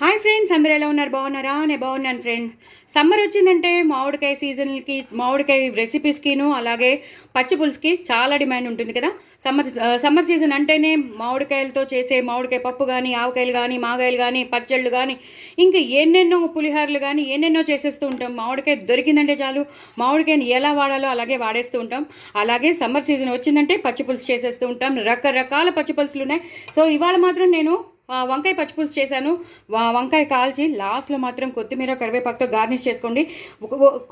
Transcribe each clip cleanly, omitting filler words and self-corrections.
Hi friends, అందరూ ఎలా ఉన్నారు? బాగున్నారా? నేను బాగున్నాను ఫ్రెండ్స్. సమ్మర్ వచ్చిందంటే మామిడికాయ సీజన్కి, మామిడికాయ రెసిపీస్కిను అలాగే పచ్చి పులుసుకి చాలా డిమాండ్ ఉంటుంది కదా. సమ్మర్ సీజన్ అంటేనే మామిడికాయలతో చేసే మామిడికాయ పప్పు కానీ, ఆవకాయలు కానీ, మాగాయలు కానీ, పచ్చళ్ళు కానీ, ఇంకా ఎన్నెన్నో పులిహోరలు కానీ ఎన్నెన్నో చేసేస్తూ ఉంటాం. మామిడికాయ దొరికిందంటే చాలు మామిడికాయని ఎలా వాడాలో అలాగే వాడేస్తూ ఉంటాం. అలాగే సమ్మర్ సీజన్ వచ్చిందంటే పచ్చి పులుసు చేసేస్తూ ఉంటాం. రకరకాల పచ్చి పులుసులు ఉన్నాయి. సో ఇవాళ మాత్రం నేను వంకాయ పచ్చిపులుసు చేశాను. వంకాయ కాల్చి లాస్ట్లో మాత్రం కొత్తిమీర కరివేపాకుతో గార్నిష్ చేసుకోండి.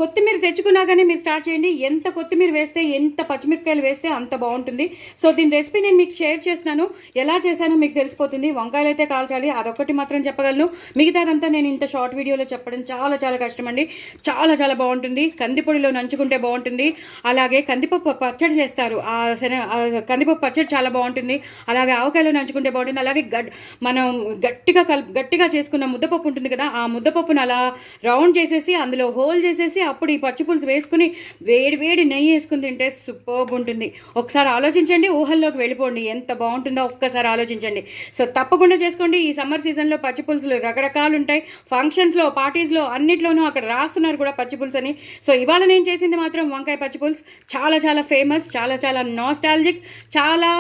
కొత్తిమీర తెచ్చుకున్నా కానీ మీరు స్టార్ట్ చేయండి. ఎంత కొత్తిమీర వేస్తే, ఎంత పచ్చిమిరపకాయలు వేస్తే అంత బాగుంటుంది. సో దీని రెసిపీ నేను మీకు షేర్ చేస్తున్నాను. ఎలా చేశానో మీకు తెలిసిపోతుంది. వంకాయలు అయితే కాల్చాలి, అదొక్కటి మాత్రం చెప్పగలను. మిగతాదంతా నేను ఇంత షార్ట్ వీడియోలో చెప్పడం చాలా చాలా కష్టం అండి. చాలా చాలా బాగుంటుంది. కందిపొడిలో నంచుకుంటే బాగుంటుంది. అలాగే కందిపప్పు పచ్చడి చేస్తారు. కందిపప్పు పచ్చడి చాలా బాగుంటుంది. అలాగే ఆవకాయలో నంచుకుంటే బాగుంటుంది. అలాగే మనం గట్టిగా చేసుకున్న ముద్దపప్పు ఉంటుంది కదా, ఆ ముద్దపప్పును అలా రౌండ్ చేసేసి అందులో హోల్ చేసేసి అప్పుడు ఈ పచ్చిపులుసు వేసుకుని వేడి వేడి నెయ్యి వేసుకుని తింటే సూపర్బ్ ఉంటుంది. ఒకసారి ఆలోచించండి, ఊహల్లోకి వెళ్ళిపోండి. ఎంత బాగుంటుందో ఒక్కసారి ఆలోచించండి. సో తప్పకుండా చేసుకోండి. ఈ సమ్మర్ సీజన్లో పచ్చిపులుసులు రకరకాలు ఉంటాయి. ఫంక్షన్స్లో, పార్టీస్లో అన్నిట్లోనూ అక్కడ రాస్తున్నారు కూడా పచ్చిపులుసు అని. సో ఇవాళ నేను చేసింది మాత్రం వంకాయ పచ్చిపులుసు. చాలా చాలా ఫేమస్, చాలా చాలా నాస్టాలజిక్, చాలా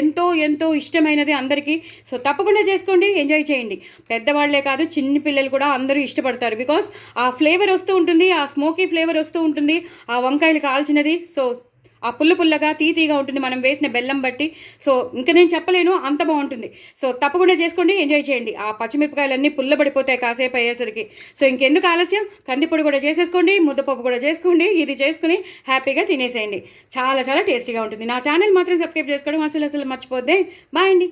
ఎంతో ఎంతో ఇష్టమైనది అందరికీ. సో తప్పకుండా చేసుకోండి, ఎంజాయ్ చేయండి. పెద్దవాళ్లే కాదు, చిన్న పిల్లలు కూడా అందరూ ఇష్టపడతారు. బికాస్ ఆ ఫ్లేవర్ వస్తూ ఉంటుంది, ఆ స్మోకీ ఫ్లేవర్ వస్తూ ఉంటుంది ఆ వంకాయలు కాల్చినది. సో ఆ పుల్లగా తీగా ఉంటుంది మనం వేసిన బెల్లం బట్టి. సో ఇంకా నేను చెప్పలేను, అంత బాగుంటుంది. సో తప్పకుండా చేసుకోండి, ఎంజాయ్ చేయండి. ఆ పచ్చిమిరపకాయలన్నీ పుల్లబడిపోతాయి కాసేపు అయ్యేసరికి. సో ఇంకెందుకు ఆలస్యం, కందిపొడి కూడా చేసేసుకోండి, ముద్దపప్పు కూడా చేసుకోండి. ఇది చేసుకుని హ్యాపీగా తినేసేయండి. చాలా చాలా టేస్టీగా ఉంటుంది. నా ఛానల్ మాత్రం సబ్స్క్రైబ్ చేసుకోవడం అసలు మర్చిపోద్దే. బాయ్ అండి.